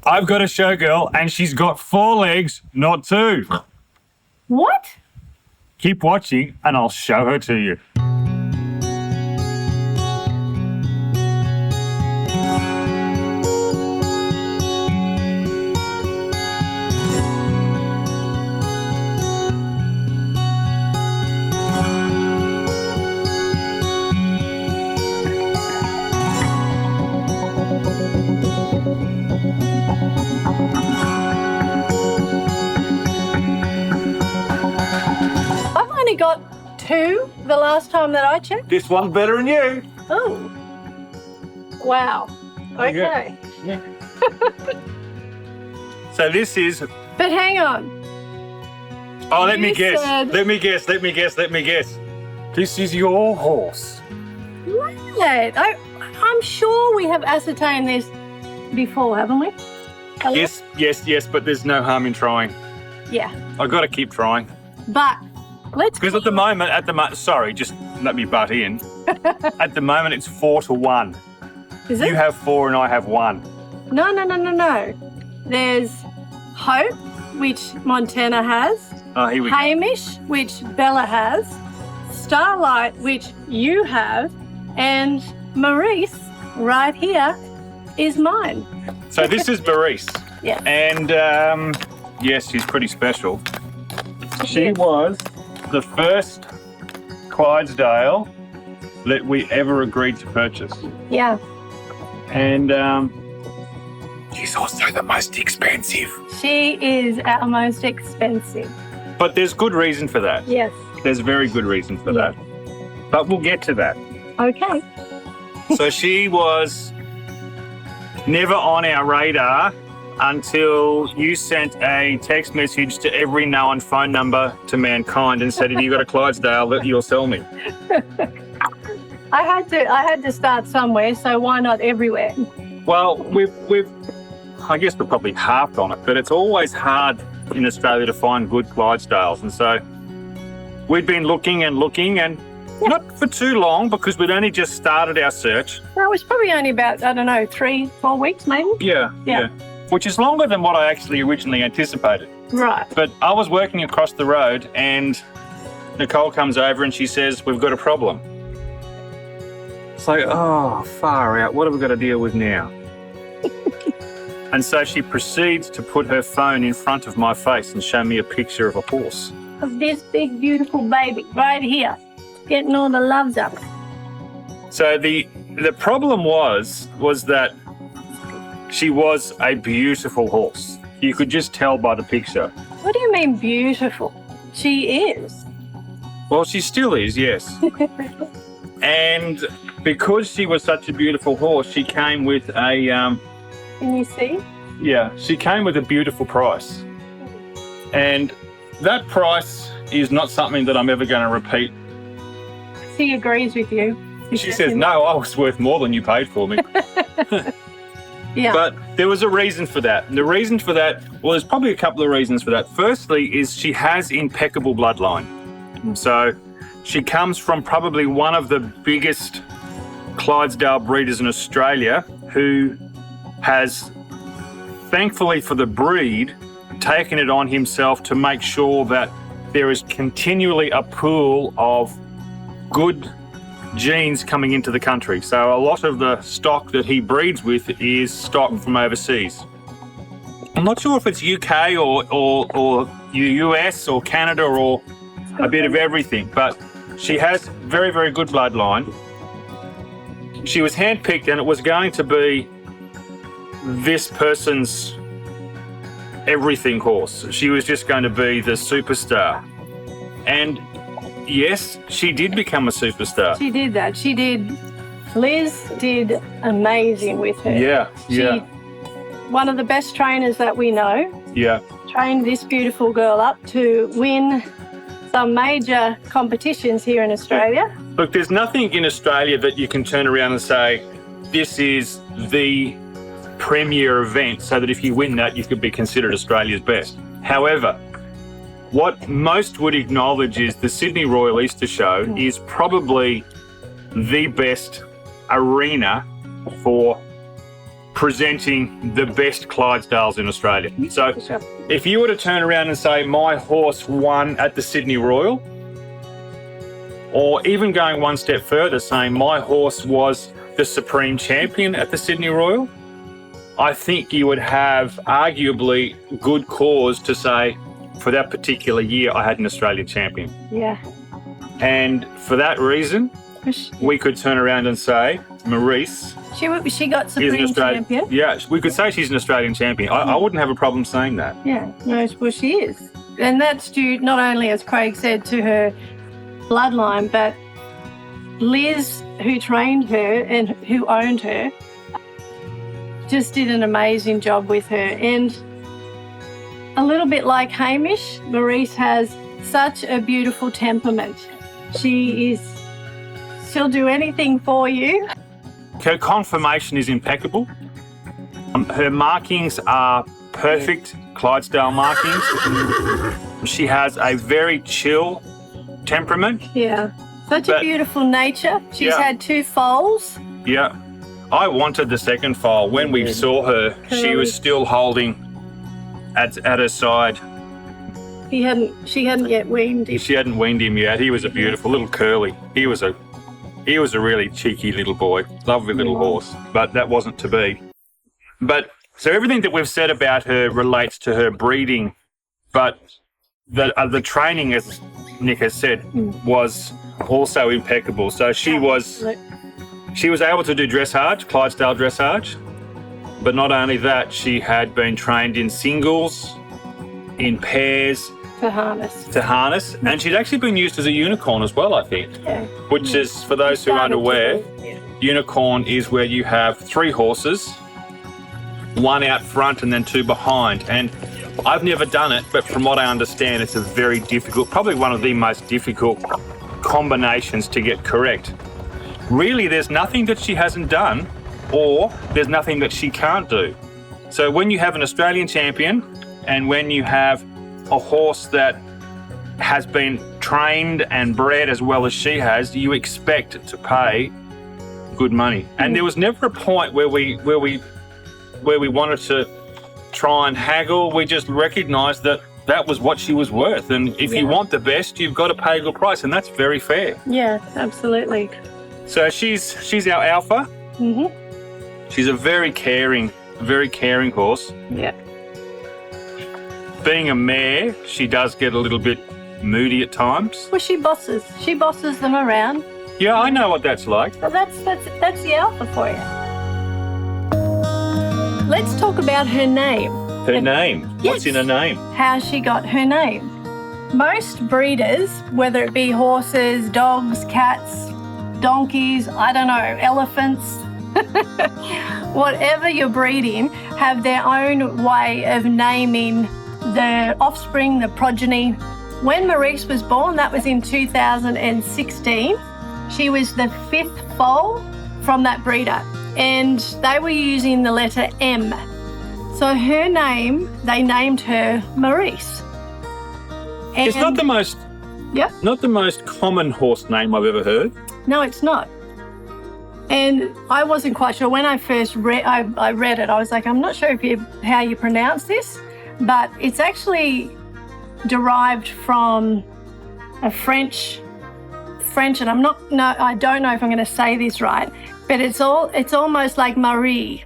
I've got a showgirl and she's got 4 legs, not 2. What? Keep watching and I'll show her to you. I've only got 2 the last time that I checked. This one's better than you. Oh. Wow. Okay. Yeah. So this is... But hang on. Oh, let me You guess. said- Let me guess. This is your horse. Right. I'm sure we have ascertained this before, haven't we? Hello? Yes, but there's no harm in trying. Yeah. I've got to keep trying. But let's... Because at the moment, sorry, just let me butt in. At the moment, it's 4-1. Is it? You have 4 and I have 1. No. There's Hope, which Montana has. Oh, here we go. Hamish, which Bella has. Starlight, which you have. And Maurice, right here, is mine. So this is Maurice. Yeah. And yes, she's pretty special. She Yes. was the first Clydesdale that we ever agreed to purchase. Yeah. And she's also the most expensive. She is our most expensive. But there's good reason for that. Yes. There's very good reason for that. But we'll get to that. Okay. So she was never on our radar until you sent a text message to every known phone number to mankind and said, "Have you got a Clydesdale that you'll sell me?" I had to start somewhere, so why not everywhere? Well, I guess we're probably harped on it, but it's always hard in Australia to find good Clydesdales, and so we'd been looking and not for too long because we'd only just started our search. Well, it was probably only about, 3-4 weeks maybe. Yeah. Which is longer than what I actually originally anticipated. Right. But I was working across the road and Nicole comes over and she says, "We've got a problem." It's like, oh, far out. What have we got to deal with now? And so she proceeds to put her phone in front of my face and show me a picture of a horse. Of this big, beautiful baby right here, getting all the loves up. So the problem was that she was a beautiful horse. You could just tell by the picture. What do you mean beautiful? She is. Well, she still is, yes. And because she was such a beautiful horse, she came with a... Can you see? Yeah, she came with a beautiful price. And that price is not something that I'm ever going to repeat. She agrees with you. She says, "No, I was worth more than you paid for me." Yeah. But there was a reason for that. And the reason for that, well, there's probably a couple of reasons for that. Firstly is she has impeccable bloodline. So she comes from probably one of the biggest Clydesdale breeders in Australia who has, thankfully for the breed, taken it on himself to make sure that there is continually a pool of good genes coming into the country. So a lot of the stock that he breeds with is stock from overseas. I'm not sure if it's UK or US or Canada or a bit of everything, but she has very, very good bloodline. She was handpicked and it was going to be this person's everything horse. She was just going to be the superstar. And yes, she did become a superstar. She did that. She did. Liz did amazing with her. Yeah. One of the best trainers that we know. Yeah. Trained this beautiful girl up to win some major competitions here in Australia. Look, there's nothing in Australia that you can turn around and say, this is the premier event, so that if you win that, you could be considered Australia's best. However, what most would acknowledge is the Sydney Royal Easter Show is probably the best arena for presenting the best Clydesdales in Australia. So if you were to turn around and say my horse won at the Sydney Royal, or even going one step further saying my horse was the supreme champion at the Sydney Royal, I think you would have arguably good cause to say for that particular year I had an Australian champion. Yeah. And for that reason, we could turn around and say Maurice She got is supreme an Australian champion. Yeah, we could say she's an Australian champion. I wouldn't have a problem saying that. Yeah, no, well, she is. And that's due not only, as Craig said, to her bloodline, but Liz, who trained her and who owned her, just did an amazing job with her. And a little bit like Hamish, Maurice has such a beautiful temperament. She'll do anything for you. Her conformation is impeccable. Her markings are perfect Clydesdale markings. She has a very chill temperament. Yeah, such a beautiful nature. She's had 2 foals. Yeah. I wanted the second foal. When we saw her, she was still holding at her side. She hadn't yet weaned him. She hadn't weaned him yet. He was a beautiful little curly. He was a really cheeky little boy, lovely little horse, but that wasn't to be. But so everything that we've said about her relates to her breeding, but the training, as Nick has said, was also impeccable. So she was able to do dressage, Clydesdale dressage, but not only that, she had been trained in singles, in pairs, to harness. And she'd actually been used as a unicorn as well, I think. Yeah. Which is, for those who aren't aware, unicorn is where you have 3 horses, 1 out front and then 2 behind. And I've never done it, but from what I understand, it's a very difficult, probably one of the most difficult combinations to get correct. Really, there's nothing that she hasn't done, or there's nothing that she can't do. So when you have an Australian champion, and when you have a horse that has been trained and bred as well as she has, you expect to pay good money. And there was never a point where we wanted to try and haggle. We just recognised that that was what she was worth. And if you want the best, you've got to pay a good price, and that's very fair. Yeah, absolutely. So she's our alpha. Mm-hmm. She's a very caring horse. Yeah. Being a mare, she does get a little bit moody at times. Well, she bosses them around. Yeah, I know what that's like. So that's the alpha for you. Let's talk about her name. Her name? Yes. What's in her name? How she got her name. Most breeders, whether it be horses, dogs, cats, donkeys, I don't know, elephants, whatever you're breeding, have their own way of naming the offspring, the progeny. When Maurice was born, that was in 2016. She was the 5th foal from that breeder, and they were using the letter M. So her name, they named her Maurice. And It's not the most common horse name I've ever heard. No, it's not. And I wasn't quite sure. When I first read it, I was like, I'm not sure how you pronounce this, but it's actually derived from a French, and I don't know if I'm going to say this right, but it's almost like Marie,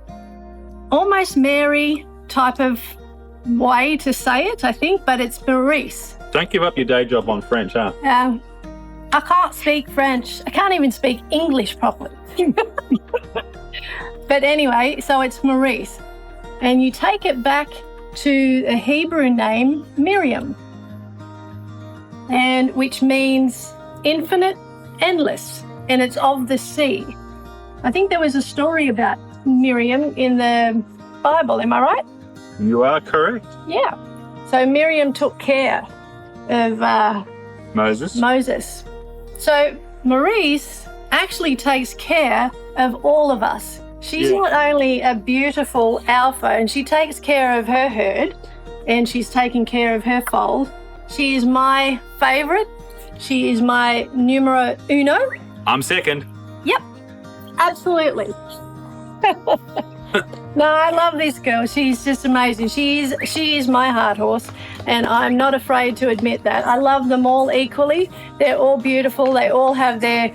almost Mary type of way to say it, I think, but it's Maurice. Don't give up your day job on French, huh? I can't speak French. I can't even speak English properly. But anyway, so it's Maurice. And you take it back to a Hebrew name, Miriam, and which means infinite, endless, and it's of the sea. I think there was a story about Miriam in the Bible, am I right? You are correct. Yeah. So Miriam took care of Moses. So Maurice actually takes care of all of us. She's not only a beautiful alpha, and she takes care of her herd, and she's taking care of her fold. She is my favourite. She is my numero uno. I'm second. Yep, absolutely. No, I love this girl. She's just amazing. She is my heart horse, and I'm not afraid to admit that. I love them all equally. They're all beautiful. They all have their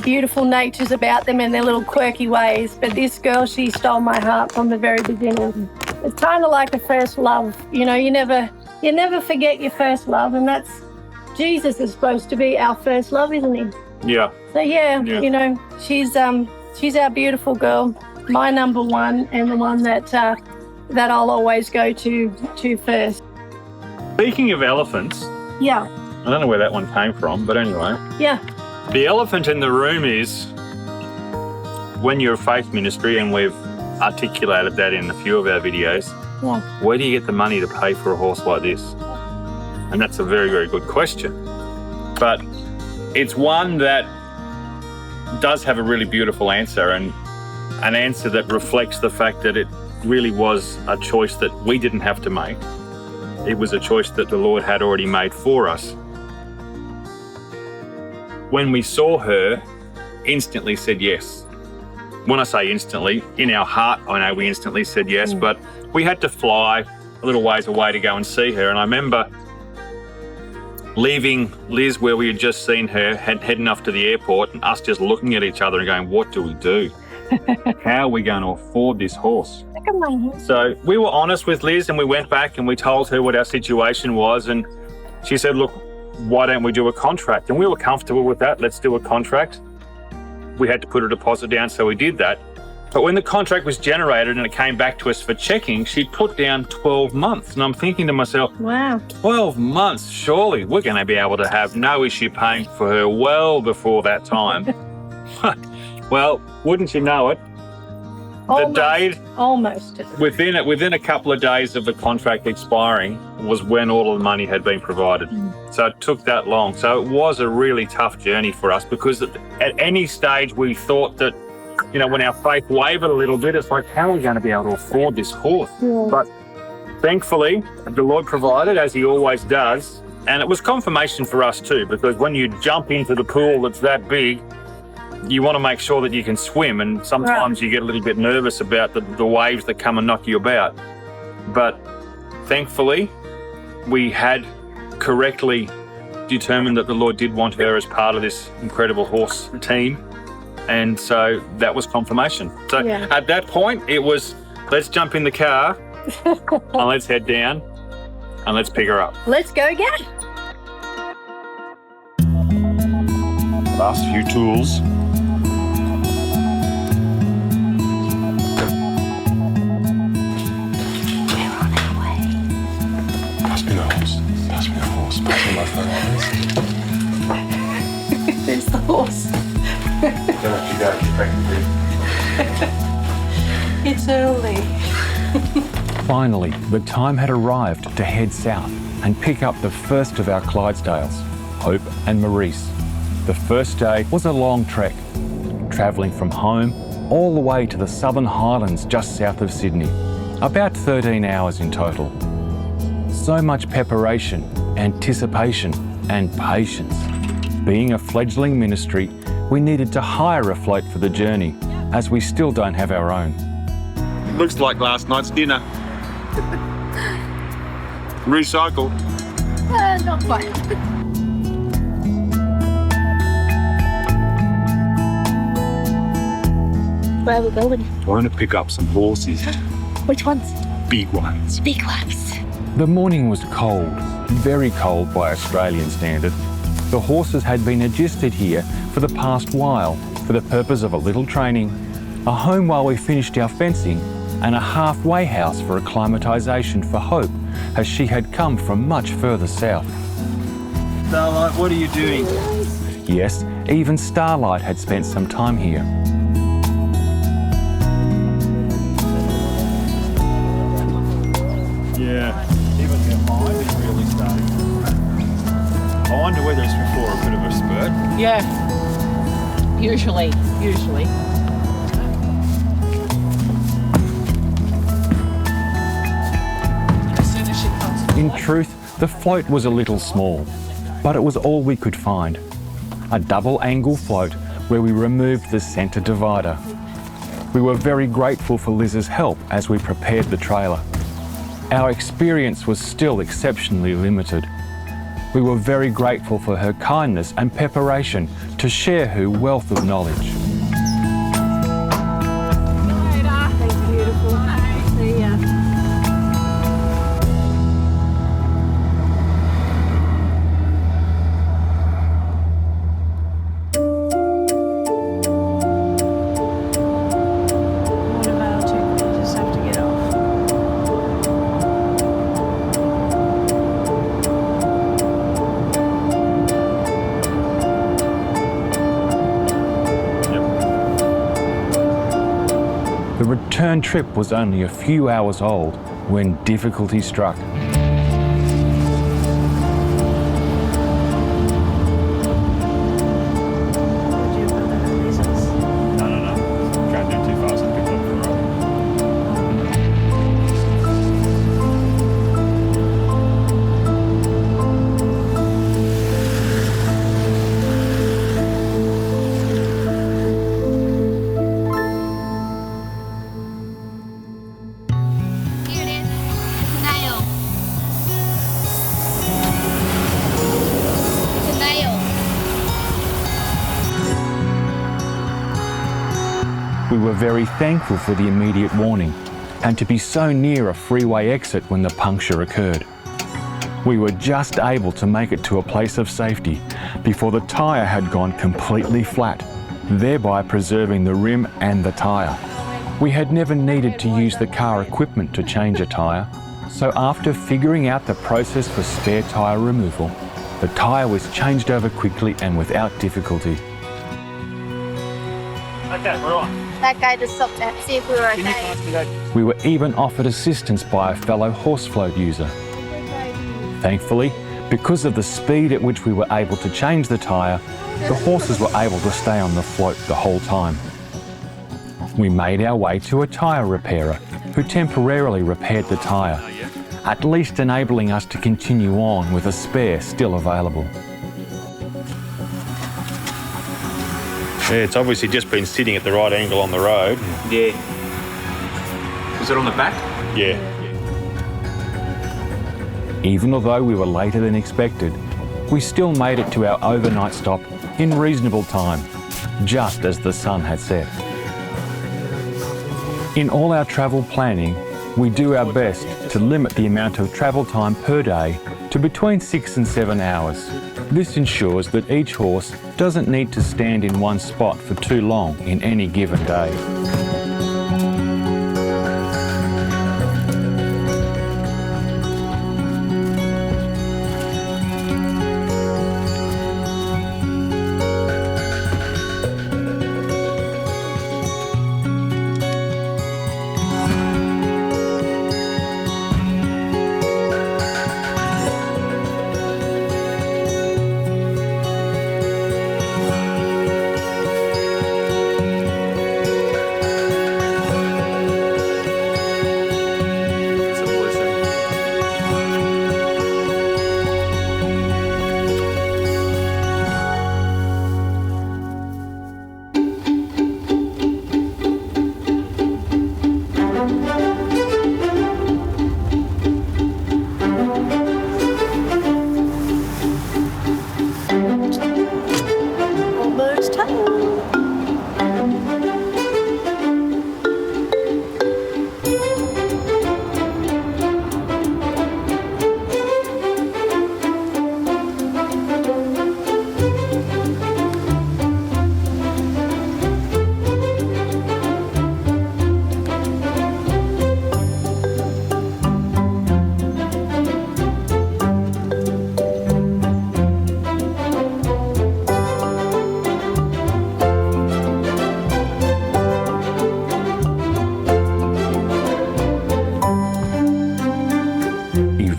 beautiful natures about them and their little quirky ways. But this girl, she stole my heart from the very beginning. It's kind of like a first love. You never forget your first love, and that's Jesus is supposed to be our first love, isn't he? Yeah. So she's our beautiful girl, my number one, and the one that I'll always go to first. Speaking of elephants, Yeah. I don't know where that one came from, but anyway. Yeah. The elephant in the room is when you're a faith ministry, and we've articulated that in a few of our videos. Yeah. Where do you get the money to pay for a horse like this? And that's a very, very good question. But it's one that does have a really beautiful answer, and an answer that reflects the fact that it really was a choice that we didn't have to make. It was a choice that the Lord had already made for us. When we saw her, instantly said yes. When I say instantly, in our heart, I know we instantly said yes, but we had to fly a little ways away to go and see her. And I remember leaving Liz where we had just seen her, heading off to the airport, and us just looking at each other and going, what do we do? How are we going to afford this horse? Look at my horse. So we were honest with Liz, and we went back and we told her what our situation was, and she said, look, why don't we do a contract? And we were comfortable with that. Let's do a contract. We had to put a deposit down, so we did that. But when the contract was generated and it came back to us for checking, she put down 12 months. And I'm thinking to myself, Wow. 12 months, surely we're going to be able to have no issue paying for her well before that time. Well, wouldn't you know it? Almost. Within a couple of days of the contract expiring was when all of the money had been provided. So it took that long. So it was a really tough journey for us, because at any stage we thought that, when our faith wavered a little bit, it's like, how are we going to be able to afford this horse? Yeah. But thankfully, the Lord provided, as he always does. And it was confirmation for us too, because when you jump into the pool that's that big, you want to make sure that you can swim, and sometimes you get a little bit nervous about the waves that come and knock you about. But thankfully, we had correctly determined that the Lord did want her as part of this incredible horse team, and so that was confirmation. So at that point, it was, let's jump in the car and let's head down and let's pick her up. Let's go get it. Last few tools. There's the horse. It's early. Finally, the time had arrived to head south and pick up the first of our Clydesdales, Hope and Maurice. The first day was a long trek, travelling from home all the way to the Southern Highlands just south of Sydney, about 13 hours in total. So much preparation, anticipation and patience. Being a fledgling ministry, we needed to hire a float for the journey, as we still don't have our own. Looks like last night's dinner. Recycled. Not quite. Where are we going? I want to pick up some horses. Which ones? Big ones. Big ones. The morning was cold, very cold by Australian standard. The horses had been adjusted here for the past while for the purpose of a little training, a home while we finished our fencing, and a halfway house for acclimatisation for Hope, as she had come from much further south. Starlight, what are you doing? Yes, even Starlight had spent some time here. Yeah, even her mind is really starting. I wonder whether it's before a bit of a spurt. Yeah. Usually. As soon as she comes. In truth, the float was a little small, but it was all we could find. A double angle float where we removed the centre divider. We were very grateful for Liz's help as we prepared the trailer. Our experience was still exceptionally limited. We were very grateful for her kindness and preparation to share her wealth of knowledge. The return trip was only a few hours old when difficulty struck. We were very thankful for the immediate warning and to be so near a freeway exit when the puncture occurred. We were just able to make it to a place of safety before the tyre had gone completely flat, thereby preserving the rim and the tyre. We had never needed to use the car equipment to change a tyre, so after figuring out the process for spare tyre removal, the tyre was changed over quickly and without difficulty. Okay, we're on. That guy just stopped to see if we were okay. We were even offered assistance by a fellow horse float user. Thankfully, because of the speed at which we were able to change the tyre, the horses were able to stay on the float the whole time. We made our way to a tyre repairer who temporarily repaired the tyre, at least enabling us to continue on with a spare still available. Yeah, it's obviously just been sitting at the right angle on the road. Yeah. Was it on the back? Yeah. Even although we were later than expected, we still made it to our overnight stop in reasonable time, just as the sun had set. In all our travel planning, we do our best to limit the amount of travel time per day to between 6 and 7 hours. This ensures that each horse doesn't need to stand in one spot for too long in any given day.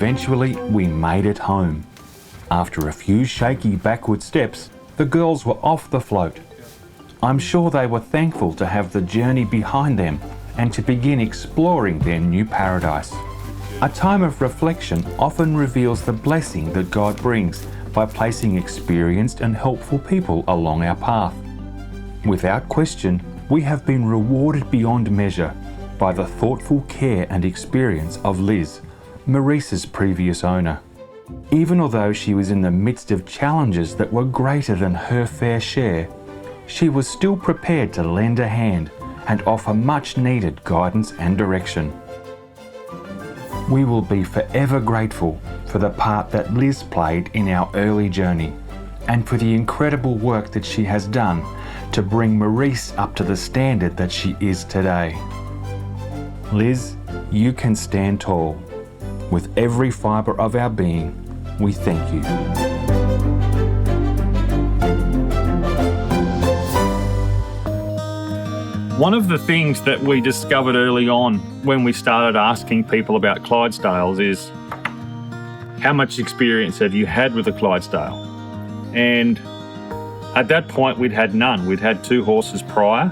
Eventually, we made it home. After a few shaky backward steps, the girls were off the float. I'm sure they were thankful to have the journey behind them and to begin exploring their new paradise. A time of reflection often reveals the blessing that God brings by placing experienced and helpful people along our path. Without question, we have been rewarded beyond measure by the thoughtful care and experience of Liz, Maurice's previous owner. Even although she was in the midst of challenges that were greater than her fair share, she was still prepared to lend a hand and offer much needed guidance and direction. We will be forever grateful for the part that Liz played in our early journey and for the incredible work that she has done to bring Maurice up to the standard that she is today. Liz, you can stand tall. With every fibre of our being, we thank you. One of the things that we discovered early on when we started asking people about Clydesdales is, how much experience have you had with a Clydesdale? And at that point, we'd had none. We'd had 2 horses prior.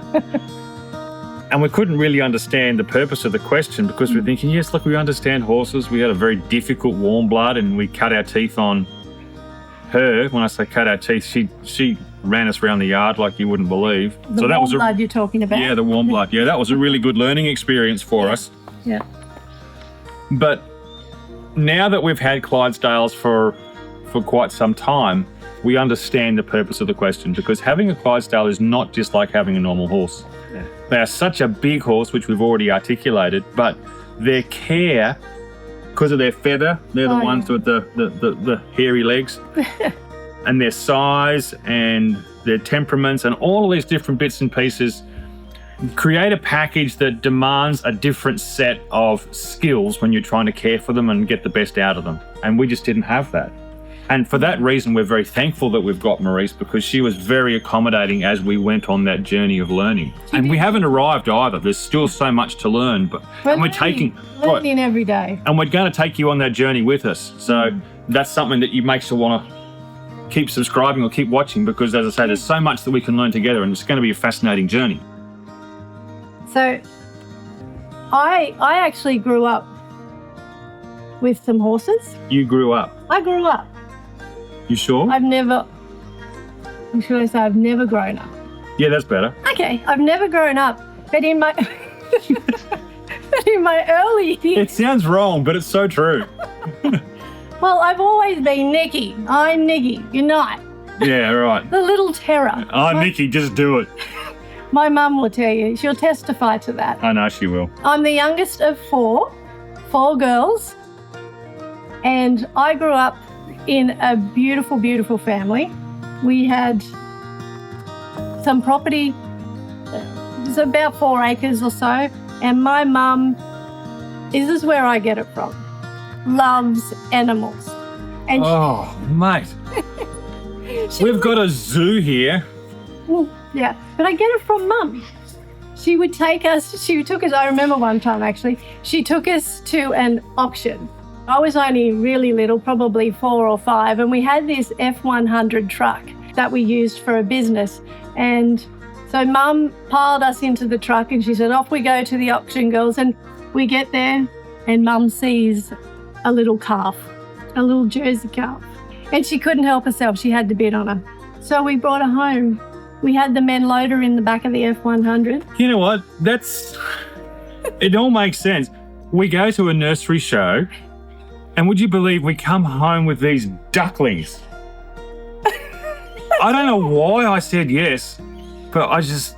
And we couldn't really understand the purpose of the question because we're thinking, yes, look, we understand horses. We had a very difficult warm blood and we cut our teeth on her. When I say cut our teeth, she ran us around the yard like you wouldn't believe. The warm blood you're talking about. Yeah, the warm blood. Yeah, that was a really good learning experience for us. Yeah. But now that we've had Clydesdales for quite some time, we understand the purpose of the question because having a Clydesdale is not just like having a normal horse. Yeah. They are such a big horse, which we've already articulated, but their care, because of their feather, they're the ones with the hairy legs, and their size and their temperaments and all of these different bits and pieces create a package that demands a different set of skills when you're trying to care for them and get the best out of them. And we just didn't have that. And for that reason, we're very thankful that we've got Maurice because she was very accommodating as we went on that journey of learning. And we haven't arrived either. There's still so much to learn. But we're learning every day. And we're going to take you on that journey with us. So that's something that you makes you want to keep subscribing or keep watching because, as I say, there's so much that we can learn together and it's going to be a fascinating journey. So I actually grew up with some horses. You grew up? I grew up. You sure? I've never grown up. Yeah, that's better. Okay, I've never grown up, but in my early years. It sounds wrong, but it's so true. Well, I've always been Nikki. I'm Nikki. You're not. Yeah, right. The little terror. Oh, Nikki, just do it. My mum will tell you. She'll testify to that. I know she will. I'm the youngest of four girls, and I grew up in a beautiful, beautiful family. We had some property, it was about 4 acres or so, and my mum, this is where I get it from, loves animals. And oh, mate. We've got a zoo here. Yeah, but I get it from Mum. She took us, I remember one time actually, she took us to an auction. I was only really little, probably 4 or 5, and we had this F100 truck that we used for a business. And so Mum piled us into the truck and she said, off we go to the auction, girls. And we get there and Mum sees a little calf, a little Jersey calf. And she couldn't help herself, she had to bid on her. So we brought her home. We had the men load her in the back of the F100. You know what? It all makes sense. We go to a nursery show, and would you believe we come home with these ducklings? I don't know why I said yes, but I just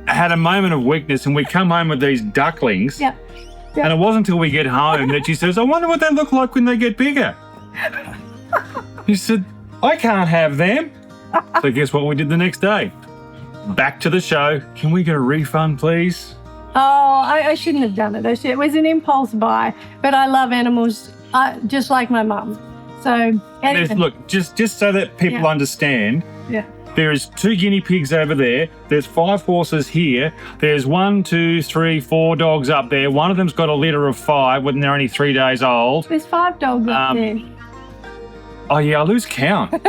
had a moment of weakness, and we come home with these ducklings. Yep. And it wasn't until we get home that she says, I wonder what they look like when they get bigger. She said, I can't have them. So guess what we did the next day? Back to the show. Can we get a refund, please? Oh, I shouldn't have done it. It was an impulse buy, but I love animals just like my mum. So, anyway. Look, just so that people understand, there is 2 guinea pigs over there. There's 5 horses here. There's 1, 2, 3, 4 dogs up there. One of them's got a litter of 5 when they're only 3 days old. There's 5 dogs up there. Oh, yeah, I lose count.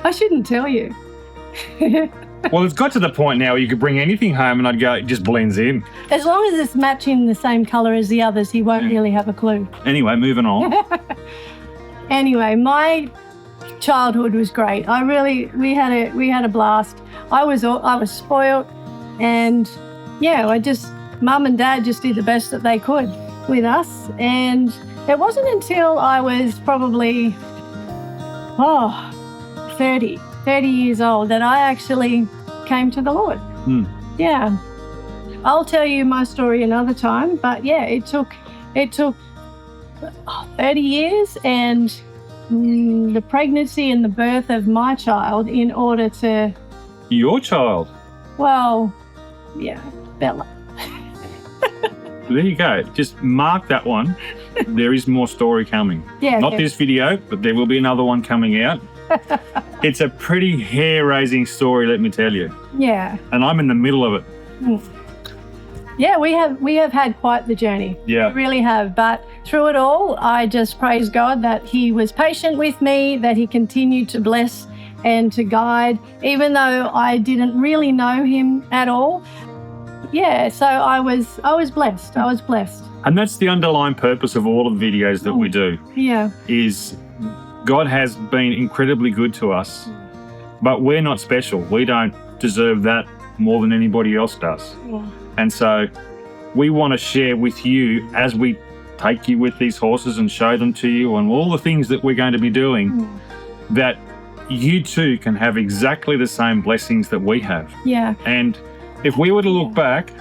I shouldn't tell you. Well, it's got to the point now where you could bring anything home and I'd go, it just blends in. As long as it's matching the same colour as the others, he won't really have a clue. Anyway, moving on. Anyway, my childhood was great. We had a blast. I was spoiled. And yeah, Mum and Dad just did the best that they could with us. And it wasn't until I was probably 30 years old that I actually came to the Lord. Yeah. I'll tell you my story another time, but yeah, it took 30 years and the pregnancy and the birth of my child in order to... Your child? Well, yeah, Bella. There you go. Just mark that one. There is more story coming. Yeah. Not this video, but there will be another one coming out. It's a pretty hair-raising story, let me tell you. Yeah. And I'm in the middle of it. Yeah, we have had quite the journey. Yeah. We really have. But through it all, I just praise God that He was patient with me, that He continued to bless and to guide, even though I didn't really know Him at all. Yeah, so I was blessed. I was blessed. And that's the underlying purpose of all of the videos that we do. Yeah. Is God has been incredibly good to us, but we're not special. We don't deserve that more than anybody else does. Yeah. And so we want to share with you as we take you with these horses and show them to you and all the things that we're going to be doing, that you too can have exactly the same blessings that we have. Yeah. And if we were to look back,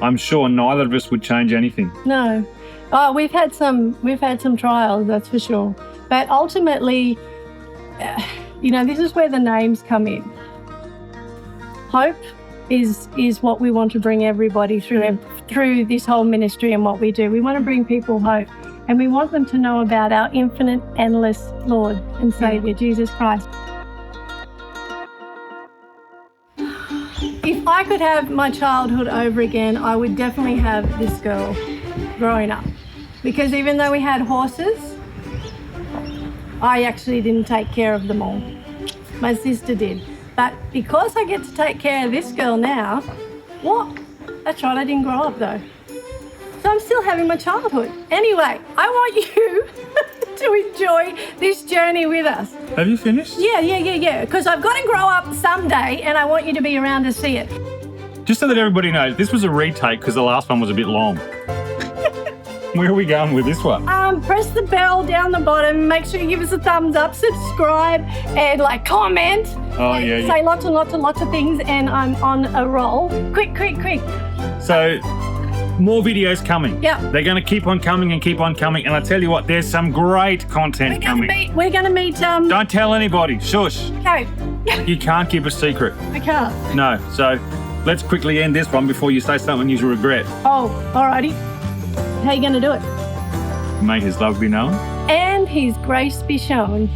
I'm sure neither of us would change anything. No. Oh, we've had some trials, that's for sure. But ultimately, this is where the names come in. Hope is what we want to bring everybody through this whole ministry and what we do. We want to bring people hope, and we want them to know about our infinite, endless Lord and Saviour, Jesus Christ. If I could have my childhood over again, I would definitely have this girl growing up. Because even though we had horses, I actually didn't take care of them all. My sister did. But because I get to take care of this girl now, that's right, I didn't grow up though. So I'm still having my childhood. Anyway, I want you to enjoy this journey with us. Have you finished? Yeah. Because I've got to grow up someday and I want you to be around to see it. Just so that everybody knows, this was a retake because the last one was a bit long. Where are we going with this one? Press the bell down the bottom. Make sure you give us a thumbs up, subscribe, and comment. Oh, yeah. Say lots and lots of things, and I'm on a roll. Quick. So, more videos coming. Yeah. They're going to keep on coming. And I tell you what, there's some great content coming. We're going to meet. Don't tell anybody. Shush. Okay. You can't keep a secret. I can't. No. So, let's quickly end this one before you say something you regret. Oh, alrighty. How are you going to do it? May His love be known. And His grace be shown.